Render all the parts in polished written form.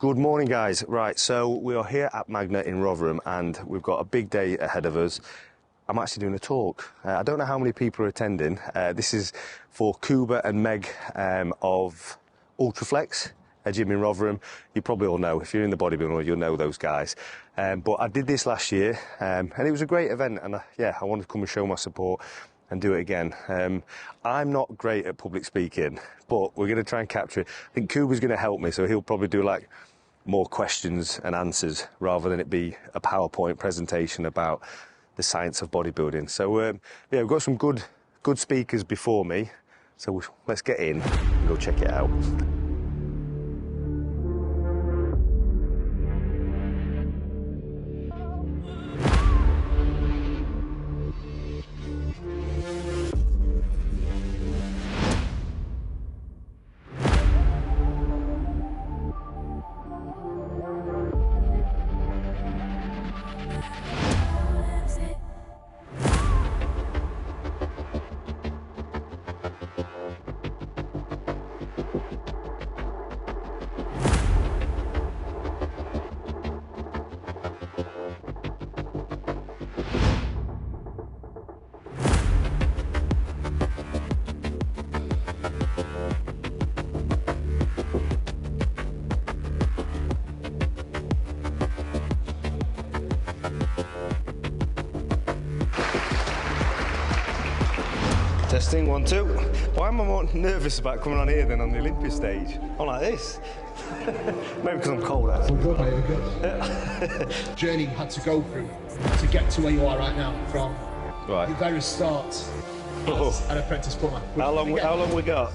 Good morning, guys. Right, so we are here at Magna in Rotherham and we've got a big day ahead of us. I'm actually doing a talk. I don't know how many people are attending. This is for Kuba and Meg of Ultraflex, a gym in Rotherham. You probably all know, if you're in the bodybuilding world, you'll know those guys. But I did this last year and it was a great event, and yeah, I wanted to come and show my support and do it again. I'm not great at public speaking, but we're going to try and capture it. I think Kuba's going to help me, so he'll probably do like more questions and answers rather than it be a PowerPoint presentation about the science of bodybuilding. So yeah, we've got some good speakers before me, so let's get in and go check it out. Testing, 1, 2. Why am I more nervous about coming on here than on the Olympia stage? I'm like this. Maybe because I'm cold out. Good, mate, good. Journey you had to go through to get to where you are right now, from your very start as an apprentice plumber. How long we got?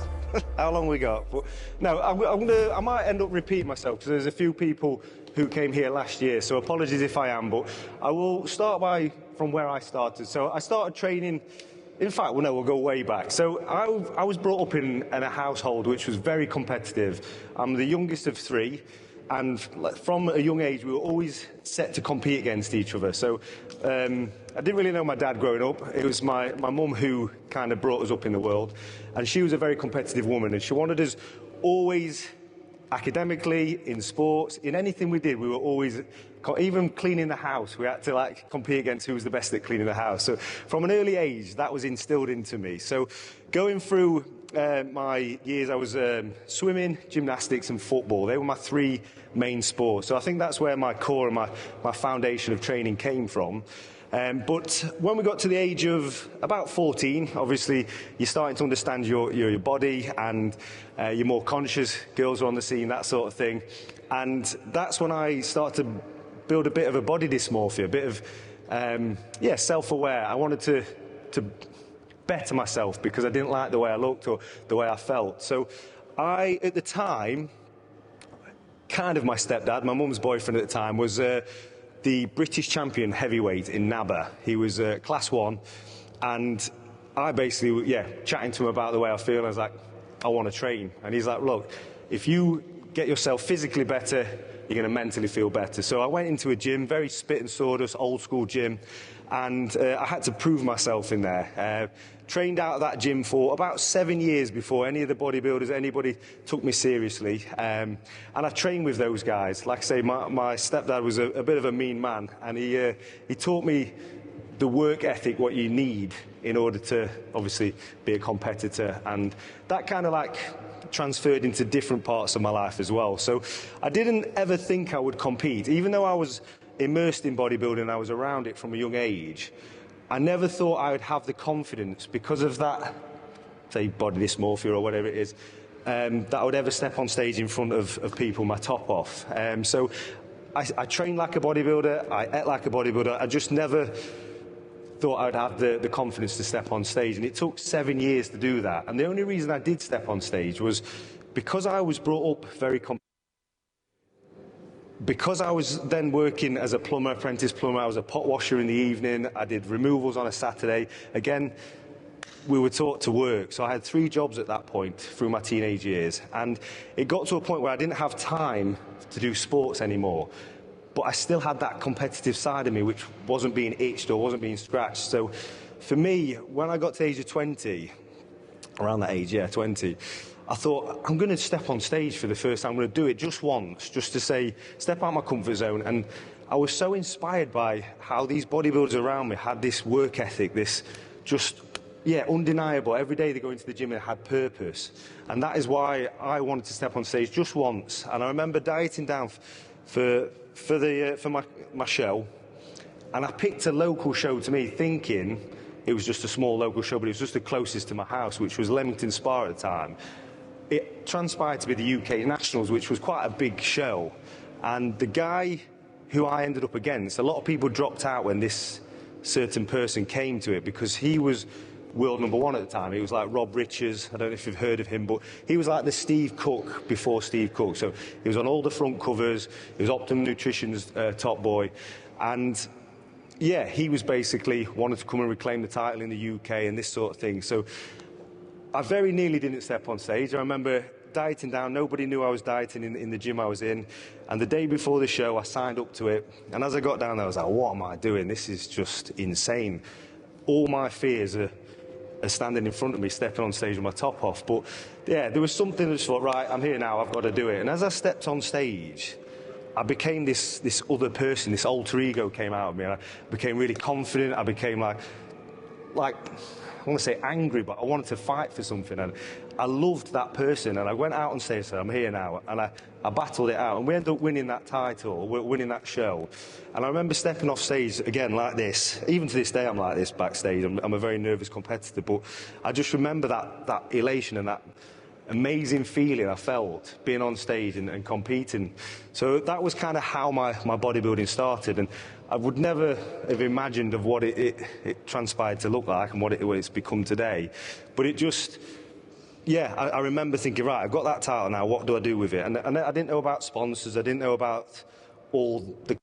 How long we got? But, no, I might end up repeating myself because there's a few people who came here last year, so apologies if I am, but I will start from where I started. So I started training. In fact, well, no, we'll go way back. So I was brought up in a household which was very competitive. I'm the youngest of 3, and from a young age, we were always set to compete against each other. So I didn't really know my dad growing up. It was my mum who kind of brought us up in the world, and she was a very competitive woman, and she wanted us always academically, in sports, in anything we did, we were always, even cleaning the house, we had to like compete against who was the best at cleaning the house. So from an early age, that was instilled into me. So going through my years, I was swimming, gymnastics and football. They were my 3 main sports. So I think that's where my core and my foundation of training came from. But when we got to the age of about 14, obviously you're starting to understand your body, and you're more conscious, girls are on the scene, that sort of thing. And that's when I started to build a bit of a body dysmorphia, a bit of, self-aware. I wanted to better myself because I didn't like the way I looked or the way I felt. So at the time, kind of my stepdad, my mum's boyfriend at the time, was the British champion heavyweight in NABBA. He was class 1, and I basically, chatting to him about the way I feel, I was like, I want to train. And he's like, look, if you get yourself physically better, you're going to mentally feel better. So I went into a gym, very spit and sawdust, old school gym, and I had to prove myself in there. Trained out of that gym for about 7 years before any of the bodybuilders, anybody took me seriously. And I trained with those guys. Like I say, my stepdad was a bit of a mean man, and he taught me the work ethic, what you need in order to obviously be a competitor. And that kind of like transferred into different parts of my life as well. So I didn't ever think I would compete. Even though I was immersed in bodybuilding and I was around it from a young age, I never thought I would have the confidence because of that, say, body dysmorphia or whatever it is, that I would ever step on stage in front of people, my top off. So I trained like a bodybuilder, I ate like a bodybuilder, I just never thought I'd have the confidence to step on stage, and it took 7 years to do that. And the only reason I did step on stage was because I was brought up very because I was then working as a plumber, apprentice plumber. I was a pot washer in the evening, I did removals on a Saturday. Again, we were taught to work, so I had 3 jobs at that point through my teenage years, and it got to a point where I didn't have time to do sports anymore. But I still had that competitive side of me which wasn't being itched or wasn't being scratched. So for me, when I got to the age of 20, around that age, 20, I thought, I'm going to step on stage for the first time. I'm going to do it just once, just to say, step out of my comfort zone. And I was so inspired by how these bodybuilders around me had this work ethic, this just, yeah, undeniable. Every day they go into the gym and had purpose. And that is why I wanted to step on stage just once. And I remember dieting down for my show. And I picked a local show to me, thinking it was just a small local show, but it was just the closest to my house, which was Leamington Spa at the time. It transpired to be the UK Nationals, which was quite a big show. And the guy who I ended up against, a lot of people dropped out when this certain person came to it, because he was world #1 at the time. He was like Rob Richards. I don't know if you've heard of him, but he was like the Steve Cook before Steve Cook. So he was on all the front covers. He was Optimum Nutrition's top boy. And yeah, he was basically wanted to come and reclaim the title in the UK and this sort of thing. So I very nearly didn't step on stage. I remember dieting down. Nobody knew I was dieting in the gym I was in. And the day before the show, I signed up to it. And as I got down there, I was like, what am I doing? This is just insane. All my fears are standing in front of me, stepping on stage with my top off. But yeah, there was something that just thought, right, I'm here now, I've got to do it. And as I stepped on stage, I became this other person, this alter ego came out of me. And I became really confident. I became like, I want to say angry, but I wanted to fight for something. And I loved that person. And I went out on stage and said, I'm here now. And I battled it out. And we ended up winning that title, winning that show. And I remember stepping off stage again like this. Even to this day, I'm like this backstage. I'm a very nervous competitor. But I just remember that elation and that amazing feeling I felt being on stage and competing. So that was kind of how my bodybuilding started. And I would never have imagined of what it transpired to look like and what it's become today. But it just, yeah, I remember thinking, right, I've got that title now, what do I do with it? And I didn't know about sponsors, I didn't know about all the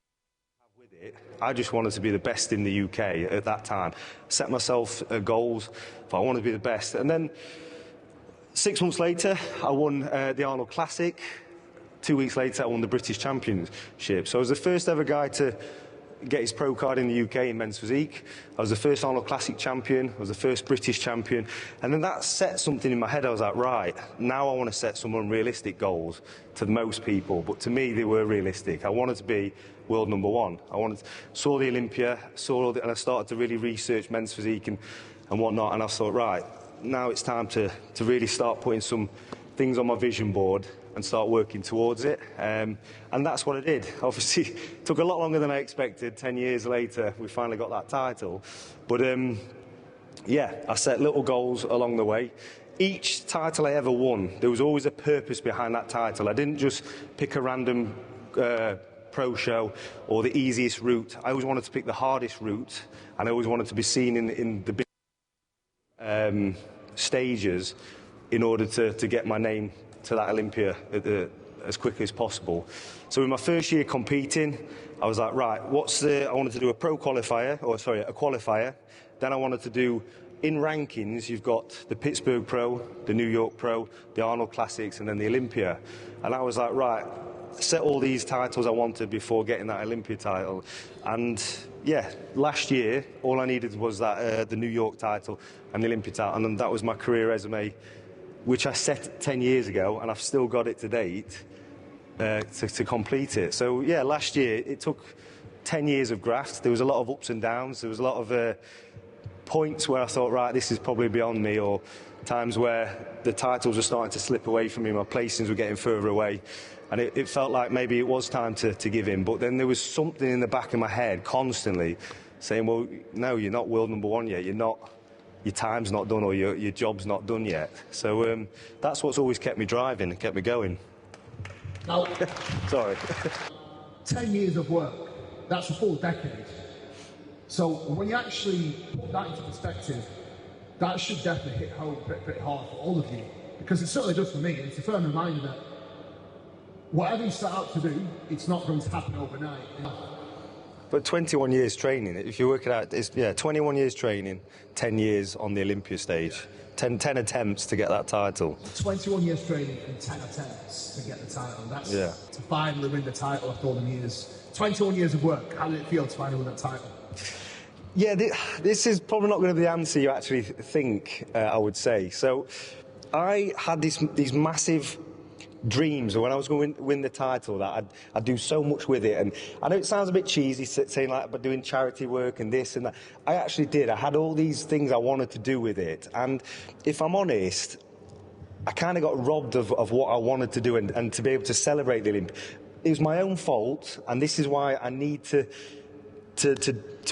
with it. I just wanted to be the best in the UK at that time. Set myself goals, but I wanted to be the best. And then 6 months later, I won the Arnold Classic. 2 weeks later, I won the British Championship. So I was the first ever guy to get his pro card in the UK in men's physique. I was the first Arnold Classic champion. I was the first British champion. And then that set something in my head. I was like, right, now I want to set some unrealistic goals to most people. But to me, they were realistic. I wanted to be world #1. Saw the Olympia, and I started to really research men's physique and whatnot. And I thought, right, now it's time to really start putting some things on my vision board and start working towards it. And that's what I did. Obviously, it took a lot longer than I expected. 10 years later, we finally got that title. But yeah, I set little goals along the way. Each title I ever won, there was always a purpose behind that title. I didn't just pick a random pro show or the easiest route. I always wanted to pick the hardest route, and I always wanted to be seen in the big stages in order to get my name to that Olympia as quickly as possible. So in my first year competing, I was like, right, I wanted to do a qualifier. Then I wanted to do, in rankings, you've got the Pittsburgh Pro, the New York Pro, the Arnold Classics, and then the Olympia. And I was like, right, set all these titles I wanted before getting that Olympia title. And yeah, last year, all I needed was that the New York title and the Olympia title, and then that was my career resume, which I set 10 years ago, and I've still got it to date to complete it. So yeah, last year, it took 10 years of graft. There was a lot of ups and downs. There was a lot of points where I thought, right, this is probably beyond me, or times where the titles were starting to slip away from me, my placings were getting further away, and it felt like maybe it was time to give in. But then there was something in the back of my head constantly saying, well, no, you're not world #1 yet. You're not. Your time's not done, or your job's not done yet. So that's what's always kept me driving and kept me going. Now, sorry. 10 years of work, that's a full decade. So when you actually put that into perspective, that should definitely hit home pretty hard for all of you. Because it certainly does for me. It's a firm reminder that whatever you set out to do, it's not going to happen overnight. But 21 years training, if you work it out, it's 21 years training, 10 years on the Olympia stage, 10 attempts to get that title. 21 years training and 10 attempts to get the title. That's to finally win the title after all the years. 21 years of work. How did it feel to finally win that title? Yeah, this is probably not going to be the answer you actually think, I would say. So I had these massive dreams when I was going to win the title that I'd do so much with it. And I know it sounds a bit cheesy saying like about doing charity work and this and that. I actually did. I had all these things I wanted to do with it. And if I'm honest, I kind of got robbed of what I wanted to do and to be able to celebrate the Olympia. It was my own fault, and this is why I need to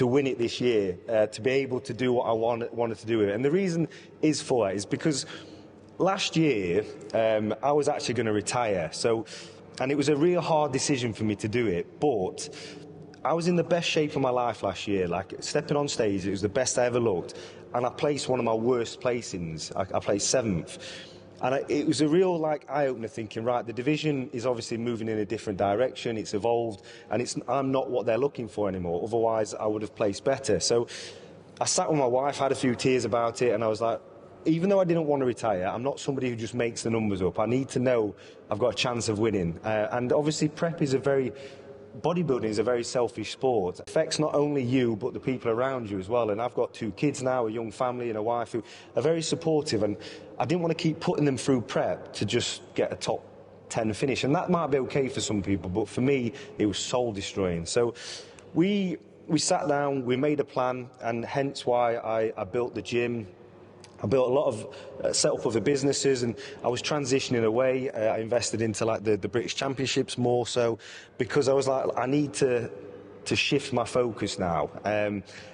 win it this year, to be able to do what I wanted to do with it. And the reason is because last year I was actually going to retire. And it was a real hard decision for me to do it, but I was in the best shape of my life last year. Like, stepping on stage, it was the best I ever looked, and I placed one of my worst placings. I placed 7th. And it was a real eye-opener, thinking, right, the division is obviously moving in a different direction, it's evolved, and I'm not what they're looking for anymore, otherwise I would have placed better. So I sat with my wife, had a few tears about it, and I was like, even though I didn't want to retire, I'm not somebody who just makes the numbers up. I need to know I've got a chance of winning. And obviously bodybuilding is a very selfish sport. It affects not only you, but the people around you as well. And I've got 2 kids now, a young family and a wife who are very supportive. And I didn't want to keep putting them through prep to just get a top 10 finish. And that might be okay for some people, but for me, it was soul destroying. So we sat down, we made a plan, and hence why I built the gym. I built a lot of set up other businesses, and I was transitioning away. I invested into the British Championships more so, because I was like, I need to shift my focus now.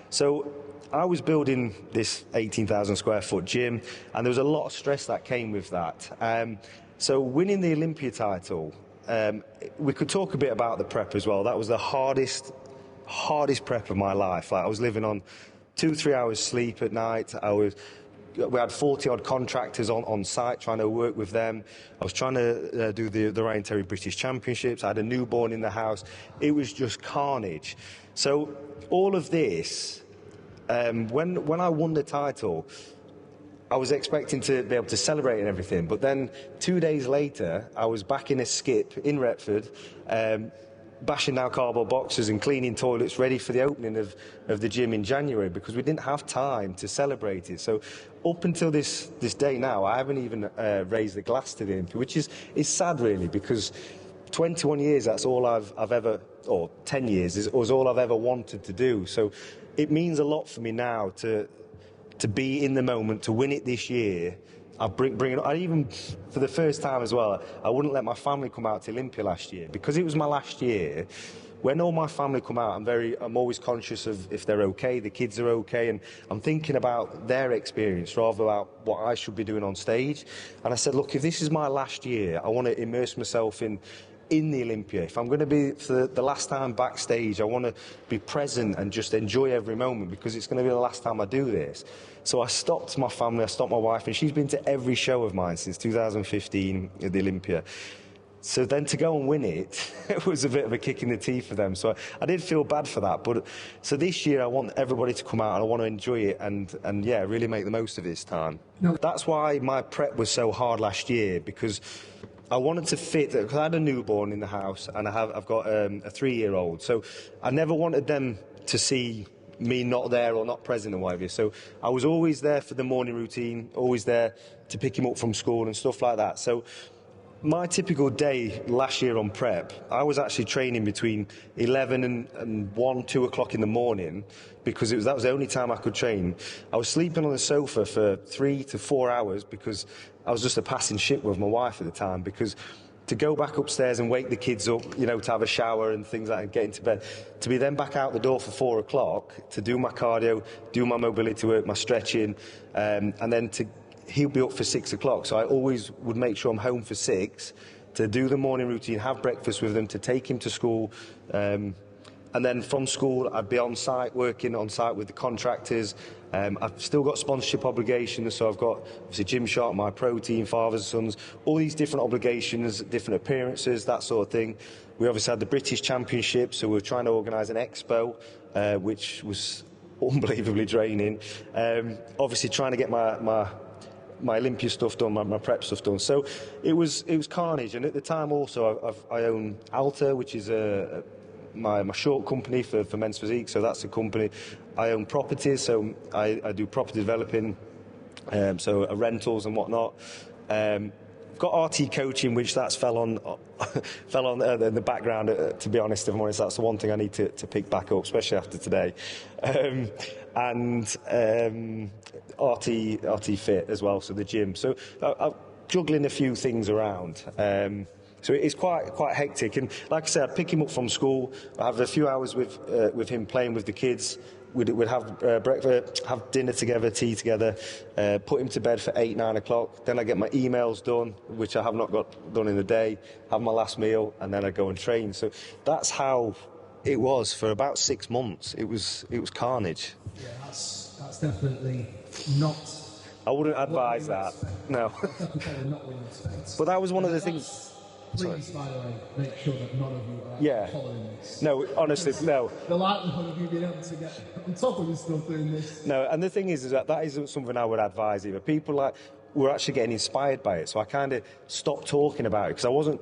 So I was building this 18,000 square foot gym, and there was a lot of stress that came with that. So winning the Olympia title, we could talk a bit about the prep as well. That was the hardest prep of my life. I was living on 2-3 hours sleep at night. We had 40-odd contractors on site, trying to work with them. I was trying to do the Ryan Terry British Championships. I had a newborn in the house. It was just carnage. So all of this, when I won the title, I was expecting to be able to celebrate and everything. But then 2 days later, I was back in a skip in Retford, bashing down cardboard boxes and cleaning toilets, ready for the opening of the gym in January, because we didn't have time to celebrate it. So up until this day now, I haven't even raised the glass to the Olympia, which is sad really, because 21 years, that's all I've ever, or 10 years, was all I've ever wanted to do. So it means a lot for me now to be in the moment, to win it this year. I bring it up. I even, for the first time as well, I wouldn't let my family come out to Olympia last year, because it was my last year. When all my family come out, I'm always conscious of if they're okay, the kids are okay, and I'm thinking about their experience rather than about what I should be doing on stage. And I said, look, if this is my last year, I want to immerse myself in the Olympia. If I'm going to be for the last time backstage, I want to be present and just enjoy every moment, because it's going to be the last time I do this. So I stopped my family, I stopped my wife, and she's been to every show of mine since 2015 at the Olympia. So then to go and win it, it was a bit of a kick in the teeth for them. So I did feel bad for that. But so this year I want everybody to come out, and I want to enjoy it and yeah, really make the most of this time. No. That's why my prep was so hard last year, because I wanted to fit, because I had a newborn in the house, and I've got a 3-year-old. So I never wanted them to see me not there or not present or whatever. So I was always there for the morning routine, always there to pick him up from school and stuff like that. So my typical day last year on prep, I was actually training between 11 and 1, 2 o'clock in the morning, because that was the only time I could train. I was sleeping on the sofa for 3 to 4 hours, because I was just a passing ship with my wife at the time, because to go back upstairs and wake the kids up, to have a shower and things like that and get into bed, to be then back out the door for 4 o'clock to do my cardio, do my mobility work, my stretching, and then he'll be up for 6 o'clock. So I always would make sure I'm home for 6 to do the morning routine, have breakfast with them, to take him to school. And then from school, I'd be on site, working on site with the contractors. I've still got sponsorship obligations, so I've got obviously Gymshark, My Protein, Fathers and Sons, all these different obligations, different appearances, that sort of thing. We obviously had the British Championship, so we were trying to organise an expo, which was unbelievably draining. Obviously trying to get my Olympia stuff done, my prep stuff done. So it was carnage. And at the time also, I own Alta, which is my short company for men's physique. So that's a company. I own properties, so I do property developing, so rentals and whatnot. Got RT coaching, which that's fell on the background. To be honest, if I'm honest, that's the one thing I need to pick back up, especially after today. And RT Fit as well, so the gym. So I'm juggling a few things around. So it's quite hectic. And like I said, I'd pick him up from school. I have a few hours with him playing with the kids. We'd have breakfast, have dinner together, tea together, put him to bed for 8, 9 o'clock. Then I get my emails done, which I have not got done in the day, have my last meal, and then I go and train. So that's how it was for about 6 months. It was carnage. Yeah, that's definitely not... I wouldn't advise that, no. Not what you expect. But that was one of the things... Please, by the way, make sure that none of you are following this. No, honestly, no. The likelihood of you being able to get on top of this stuff doing this. No, and the thing is that isn't something I would advise either. People were actually getting inspired by it, so I kind of stopped talking about it because I wasn't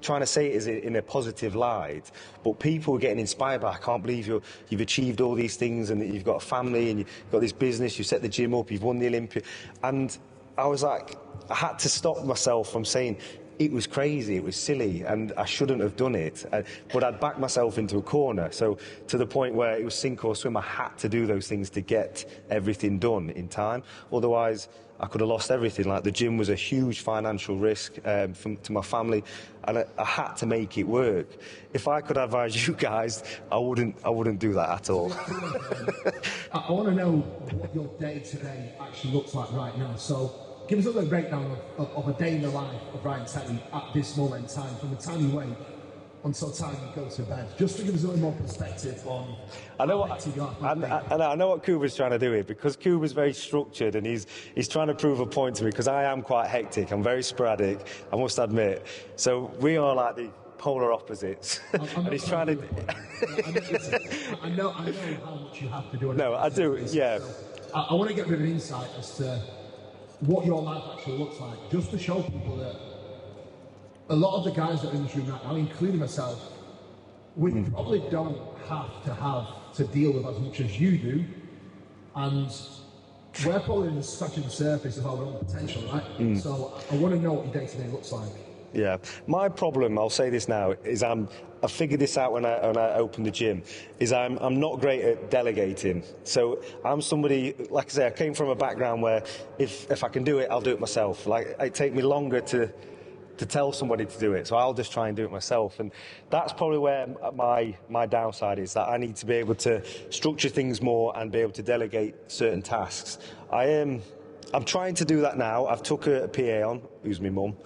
trying to say it in a positive light, but people were getting inspired by, I can't believe you've achieved all these things and that you've got a family and you've got this business, you set the gym up, you've won the Olympia. And I was like, I had to stop myself from saying, it was crazy, it was silly, and I shouldn't have done it. But I'd backed myself into a corner, so to the point where it was sink or swim. I had to do those things to get everything done in time. Otherwise, I could have lost everything. Like, the gym was a huge financial risk to my family, and I had to make it work. If I could advise you guys, I wouldn't do that at all. I want to know what your day-to-day actually looks like right now. So, give us a little breakdown of a day in the life of Ryan Teddy at this moment in time, from the time you wake until the time you go to bed, just to give us a little more perspective on. I know what Kuba's trying to do here, because Kuba's very structured and he's trying to prove a point to me, because I am quite hectic. I'm very sporadic, I must admit. So we are like the polar opposites. And he's trying to. I know how much you have to do. No, I do. Yeah. So I want to get a bit of an insight as to what your life actually looks like, just to show people that a lot of the guys that are in this room right now, including myself, we probably don't have to deal with as much as you do, and we're probably just scratching the surface of our own potential, right? So I want to know what your day-to-day looks like. Yeah, my problem, I'll say this now, is I figured this out when I opened the gym, is I'm not great at delegating. So I'm somebody, like I say, I came from a background where if I can do it, I'll do it myself. Like, it take me longer to tell somebody to do it, so I'll just try and do it myself. And that's probably where my downside is, that I need to be able to structure things more and be able to delegate certain tasks. I'm trying to do that now. I've took a PA on, who's my mum,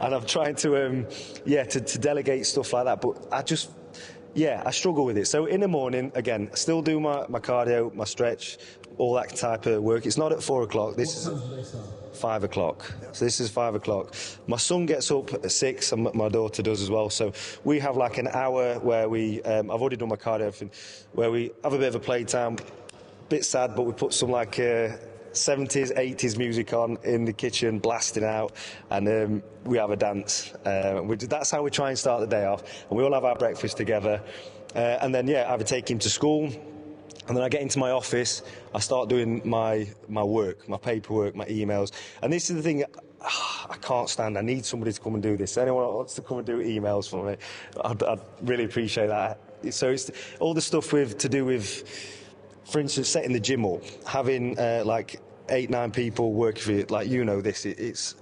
and I'm trying to delegate stuff like that. But I struggle with it. So in the morning, again, I still do my cardio, my stretch, all that type of work. It's not at 4 o'clock. This is 5 o'clock. So this is 5 o'clock. My son gets up at 6, and my daughter does as well. So we have like an hour where I've already done my cardio, everything, where we have a bit of a playtime. Bit sad, but we put some like 70s, 80s music on in the kitchen, blasting out, and we have a dance. That's how we try and start the day off. And we all have our breakfast together. And then, I either take him to school, and then I get into my office, I start doing my work, my paperwork, my emails. And this is the thing I can't stand. I need somebody to come and do this. Anyone who wants to come and do emails for me, I'd really appreciate that. So it's all the stuff to do with, for instance, setting the gym up, having like 8, 9 people working for you, like, you know this, it's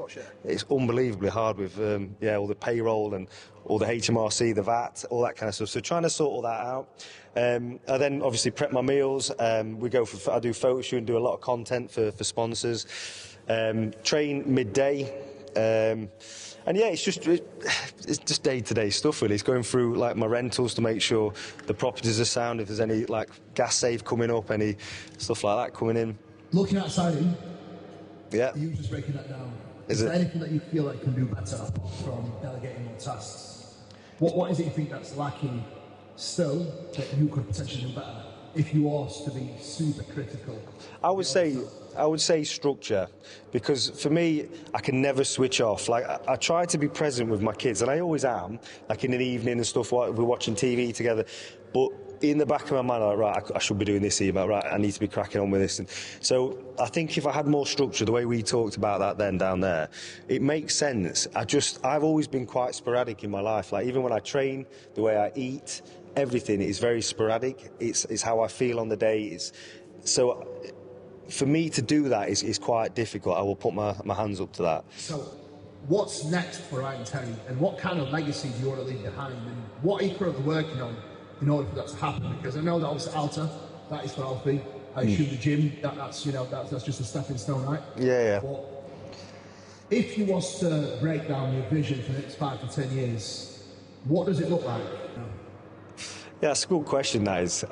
unbelievably hard with all the payroll and all the HMRC, the VAT, all that kind of stuff. So trying to sort all that out. I then obviously prep my meals. I do photo shoot and do a lot of content for sponsors. Train midday. It's just day-to-day stuff, really. It's going through like my rentals to make sure the properties are sound, if there's any like gas safe coming up, any stuff like that coming in. Looking outside in, yeah. You just breaking that down. Is there anything that you feel like you can do better from delegating more tasks? What is it you think that's lacking still that you could potentially do better? if you was to be super critical? I would say structure, because for me, I can never switch off. Like, I try to be present with my kids, and I always am, like in the evening and stuff, we're watching TV together, but in the back of my mind, like, right, I should be doing this here, but right, I need to be cracking on with this. And so I think if I had more structure, the way we talked about that then down there, it makes sense. I've always been quite sporadic in my life. Like, even when I train, the way I eat, everything is very sporadic. It's how I feel on the day. So for me to do that is quite difficult. I will put my hands up to that. So what's next for Ryan Terry, and what kind of legacy do you want to leave behind, and what are you currently working on in order for that to happen? Because I know that obviously Alta, that is for Alfie. I assume the gym, that's just a stepping stone, right? Yeah. But if you was to break down your vision for the next 5 to 10 years, what does it look like? Yeah, that's a good question, that is.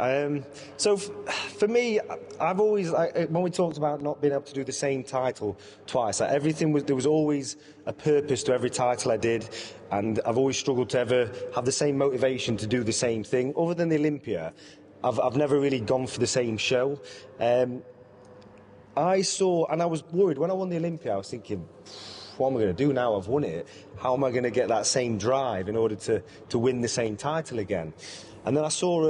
So for me, I've always, when we talked about not being able to do the same title twice, there was always a purpose to every title I did, and I've always struggled to ever have the same motivation to do the same thing. Other than the Olympia, I've never really gone for the same show. I was worried when I won the Olympia. I was thinking, what am I going to do now? I've won it. How am I going to get that same drive in order to win the same title again? And then I saw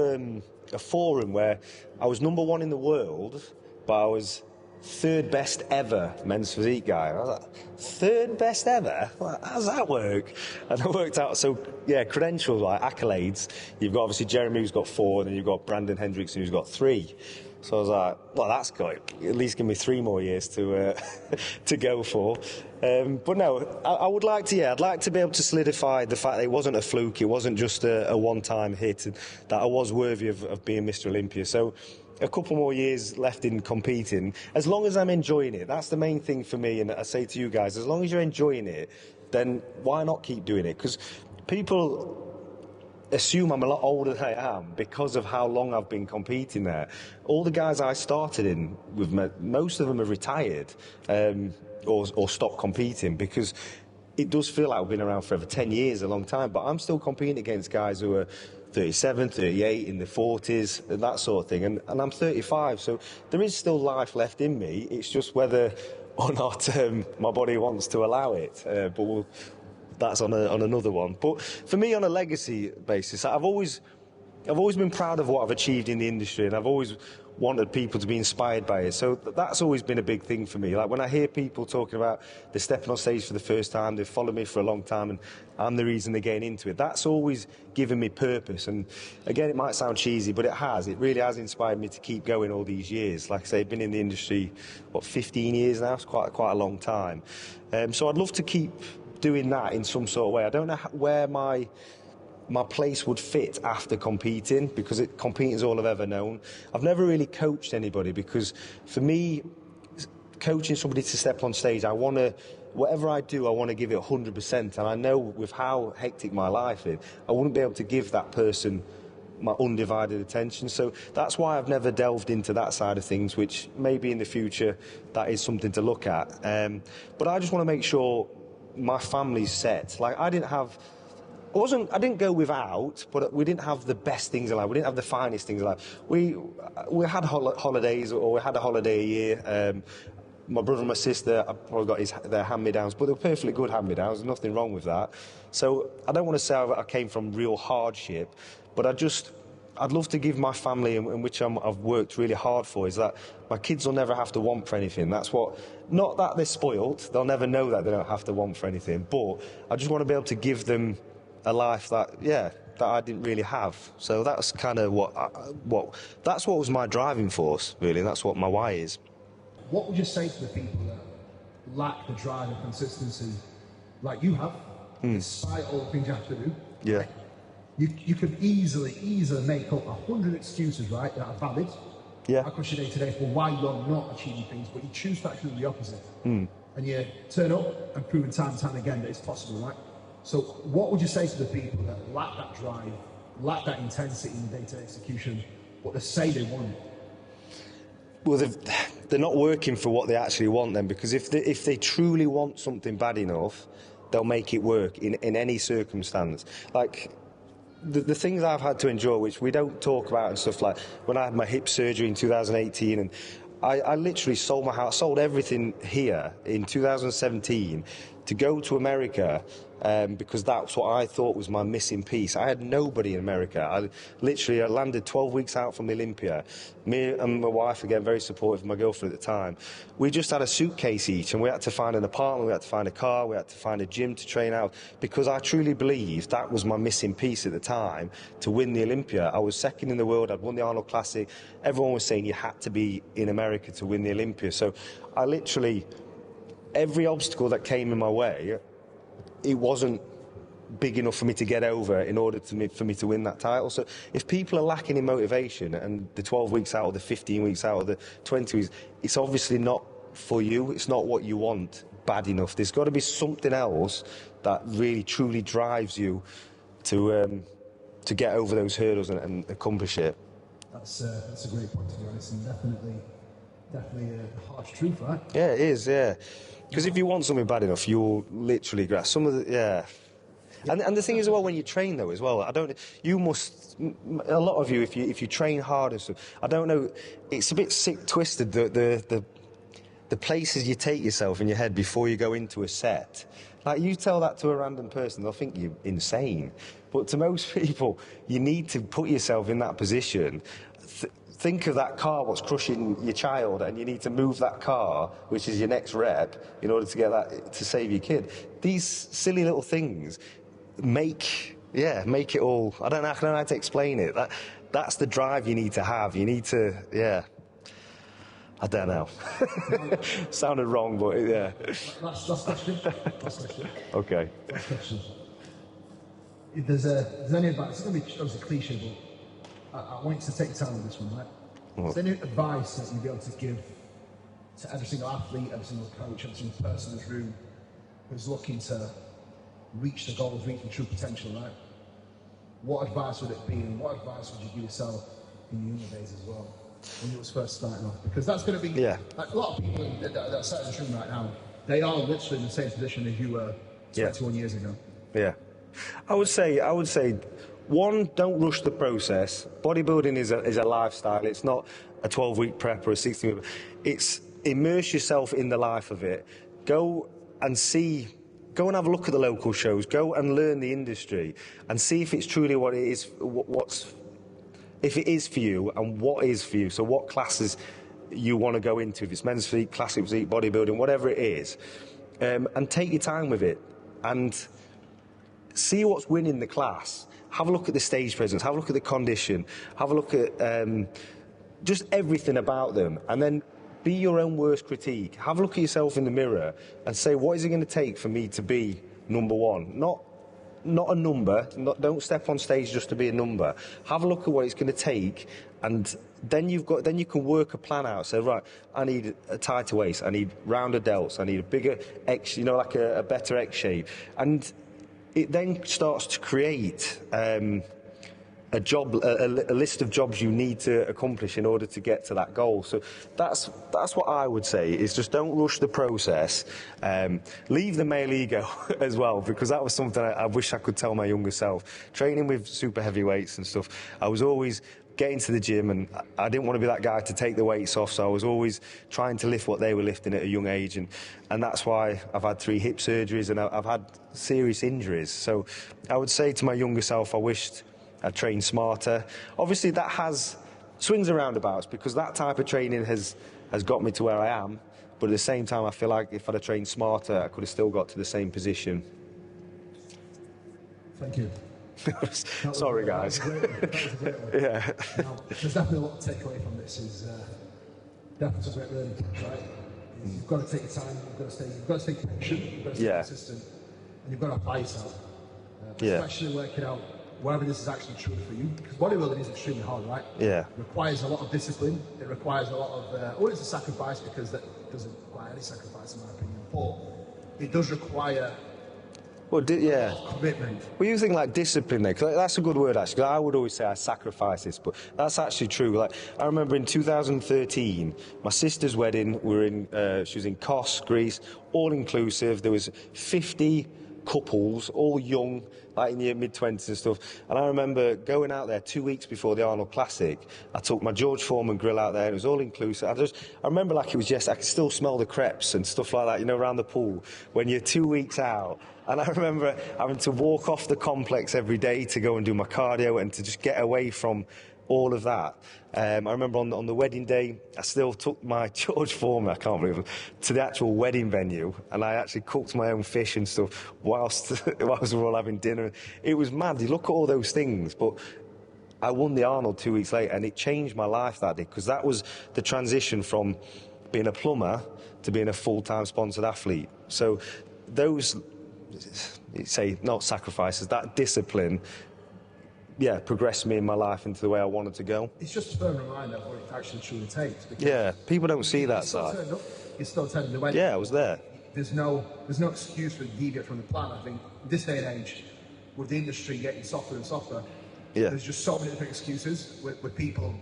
a forum where I was #1 in the world, but I was 3rd best ever men's physique guy. And I was like, 3rd best ever? How does that work? And I worked out, so yeah, credentials, like accolades. You've got obviously Jeremy, who's got 4, and then you've got Brandon Hendrickson, who's got 3. So I was like, well, that's good. At least give me 3 more years to go for. But no, I'd like to be able to solidify the fact that it wasn't a fluke, it wasn't just a one-time hit, and that I was worthy of being Mr. Olympia. So a couple more years left in competing, as long as I'm enjoying it. That's the main thing for me, and I say to you guys, as long as you're enjoying it, then why not keep doing it? Because people assume I'm a lot older than I am because of how long I've been competing there. All the guys I started in with, most of them have retired or stopped competing, because it does feel like I've been around forever. 10 years, a long time, but I'm still competing against guys who are 37, 38, in their 40s, and that sort of thing. And I'm 35, so there is still life left in me. It's just whether or not my body wants to allow it. But that's on another one. But for me, on a legacy basis, I've always been proud of what I've achieved in the industry, and I've always wanted people to be inspired by it. So that's always been a big thing for me. Like when I hear people talking about they're stepping on stage for the first time, they've followed me for a long time, and I'm the reason they're getting into it. That's always given me purpose. And again, it might sound cheesy, but it really has inspired me to keep going all these years. Like I say, I've been in the industry, 15 years now? It's quite a long time. So I'd love to keep doing that in some sort of way. I don't know where my place would fit after competing, because competing is all I've ever known. I've never really coached anybody, because for me, coaching somebody to step on stage, whatever I do, I want to give it 100%. And I know with how hectic my life is, I wouldn't be able to give that person my undivided attention. So that's why I've never delved into that side of things, which maybe in the future that is something to look at. But I just want to make sure my family's set. Like I didn't go without, but we didn't have the best things in life. We didn't have the finest things in life. We had holidays, or we had a holiday a year. My brother and my sister, I probably got their hand-me-downs, but they were perfectly good hand-me-downs. There's nothing wrong with that. So I don't want to say I came from real hardship, but I'd love to give my family, in which I've worked really hard for, is that my kids will never have to want for anything. Not that they're spoilt, they'll never know that they don't have to want for anything, but I just want to be able to give them a life that I didn't really have. So that's kind of that's what was my driving force, really. That's what my why is. What would you say to the people that lack the drive and consistency like you have, despite all the things you have to do? Yeah. You could easily make up 100 excuses, right, that are valid across your day-to-day for why you're not achieving things, but you choose to actually do the opposite. And you turn up and prove time and time again that it's possible, right? So what would you say to the people that lack that drive, lack that intensity in day-to-day execution, but they say they want it? Well, they're not working for what they actually want then, because if they truly want something bad enough, they'll make it work in any circumstance. Like, the things I've had to endure, which we don't talk about and stuff, like when I had my hip surgery in 2018, and I literally sold my house, sold everything here in 2017 to go to America, because that's what I thought was my missing piece. I had nobody in America. I landed 12 weeks out from Olympia. Me and my wife, again, very supportive, my girlfriend at the time, we just had a suitcase each, and we had to find an apartment, we had to find a car, we had to find a gym to train out, because I truly believed that was my missing piece at the time to win the Olympia. I was second in the world, I'd won the Arnold Classic. Everyone was saying you had to be in America to win the Olympia. So I literally, every obstacle that came in my way, it wasn't big enough for me to get over in order for me to win that title. So if people are lacking in motivation, and the 12 weeks out or the 15 weeks out or the 20 weeks, it's obviously not for you. It's not what you want bad enough. There's got to be something else that really truly drives you to get over those hurdles and accomplish it. That's a great point, to be honest, and definitely a harsh truth, right? Yeah, it is, yeah. Because if you want something bad enough, you'll literally grasp some of the, yeah. And the thing is, well, when you train though as well, you must, a lot of you, if you train hard and stuff, I don't know, it's a bit sick twisted, the places you take yourself in your head before you go into a set. Like, you tell that to a random person, they'll think you're insane. But to most people, you need to put yourself in that position. Think of that car, what's crushing your child, and you need to move that car, which is your next rep, in order to get that, to save your kid. These silly little things make it all, I don't know how to explain it. That's the drive you need to have. You need to, I don't know. Sounded wrong, but yeah. Last question. Okay. Last question. If there's any advice, it's going to be obviously cliche, but I want you to take time with this one, right? Is there any advice that you'd be able to give to every single athlete, every single coach, every single person in this room who's looking to reach the goals, reach the true potential, right? What advice would it be, and what advice would you give yourself in your younger days as well, when you was first starting off? Because that's going to be, like, a lot of people that sat in this room right now, they are literally in the same position as you were 21 years ago. Yeah. I would say, one, don't rush the process. Bodybuilding is a lifestyle. It's not a 12-week prep or a 16-week. It's immerse yourself in the life of it. Go and have a look at the local shows. Go and learn the industry and see if it's truly what it is, if it is for you and what is for you. So what classes you want to go into, if it's men's physique, classic physique, bodybuilding, whatever it is. And take your time with it and see what's winning the class. Have a look at the stage presence, have a look at the condition, have a look at just everything about them, and then be your own worst critique. Have a look at yourself in the mirror and say, what is it going to take for me to be number one? Not a number. Don't step on stage just to be a number. Have a look at what it's going to take, and then you can work a plan out. So, right, I need a tighter waist, I need rounder delts, I need a bigger X, like a better X shape, and it then starts to create a list of jobs you need to accomplish in order to get to that goal. So that's what I would say, is just don't rush the process. Leave the male ego as well, because that was something I wish I could tell my younger self. Training with super heavy weights and stuff, I was always getting to the gym, and I didn't want to be that guy to take the weights off, so I was always trying to lift what they were lifting at a young age, and that's why I've had 3 hip surgeries and I've had serious injuries. So I would say to my younger self, I wished I trained smarter. Obviously that has swings and roundabouts, because that type of training has got me to where I am, but at the same time I feel like if I'd have trained smarter, I could have still got to the same position. Thank you. Sorry, guys. Yeah. Now, there's definitely a lot to take away from this. Is definitely some great learning points, right? You've got to take your time. You've got to stay patient. You've got to stay consistent, and you've got to apply yourself. Especially working out whether this is actually true for you. Because bodybuilding is extremely hard, right? Yeah. It requires a lot of discipline. It requires a lot of. It's a sacrifice, because that doesn't require any sacrifice, in my opinion. But it does require. Well, commitment. Well, you think like discipline there, because that's a good word actually. I would always say I sacrifice this, but that's actually true. Like, I remember in 2013, my sister's wedding. She was in Kos, Greece, all inclusive. There was 50 couples, all young, like in your mid-20s and stuff. And I remember going out there 2 weeks before the Arnold Classic. I took my George Foreman grill out there. It was all inclusive. I remember like it was just, I could still smell the crepes and stuff like that, you know, around the pool when you're 2 weeks out. And I remember having to walk off the complex every day to go and do my cardio and to just get away from all of that. I remember on the wedding day, I still took my George Foreman, I can't believe it, to the actual wedding venue, and I actually cooked my own fish and stuff whilst we were all having dinner. It was mad. You look at all those things, but I won the Arnold 2 weeks later, and it changed my life that day, because that was the transition from being a plumber to being a full-time sponsored athlete. So those, say, not sacrifices, that discipline, yeah, progressed me in my life into the way I wanted to go. It's just a firm reminder of what it actually truly takes. Yeah, people don't see that side. You're still attending the wedding. Yeah, I was there. There's no excuse for deviate from the plan. I think this day and age, with the industry getting softer and softer, there's just so many different excuses with people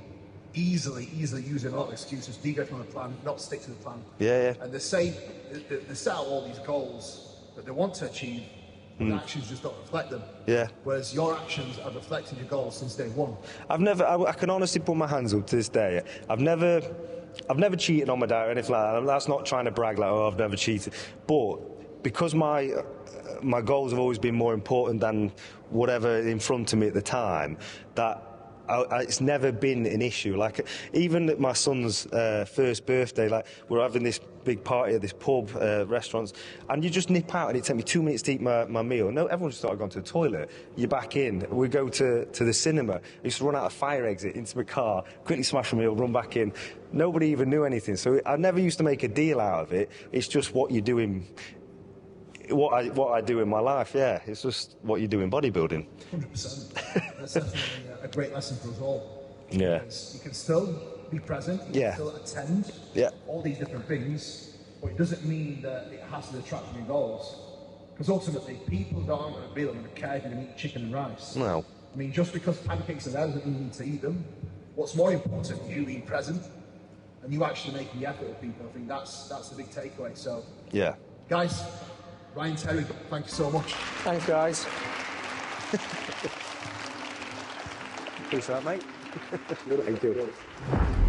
easily using a lot of excuses, deviate from the plan, not stick to the plan. Yeah. And they set out all these goals that they want to achieve, but actions just don't reflect them. Yeah. Whereas your actions have reflected your goals since day one. I can honestly put my hands up to this day. I've never cheated on my diet or anything like that. That's not trying to brag like, oh, I've never cheated. But because my goals have always been more important than whatever in front of me at the time, that it's never been an issue. Like, even at my son's first birthday, like, we're having this big party at this pub, restaurants, and you just nip out and it takes me 2 minutes to eat my meal. No, everyone just started going to the toilet. You're back in. We go to the cinema. I used to run out of fire exit into my car, quickly smash a meal, run back in. Nobody even knew anything. So I never used to make a deal out of it. It's just what you're doing. What I do in my life, yeah. It's just what you do in bodybuilding. 100%. That's definitely a great lesson for us all. Yeah. Because you can still be present, you can still attend all these different things, but it doesn't mean that it has to attract your goals. Because ultimately, people aren't going to be going to care if you're going to eat chicken and rice. No. I mean, just because pancakes are there doesn't mean you need to eat them. What's more important is you being present and you actually making the effort with people. I think that's the big takeaway. So, yeah. Guys, Ryan, Terry, thank you so much. Thanks, guys. Peace out, mate. Thank you.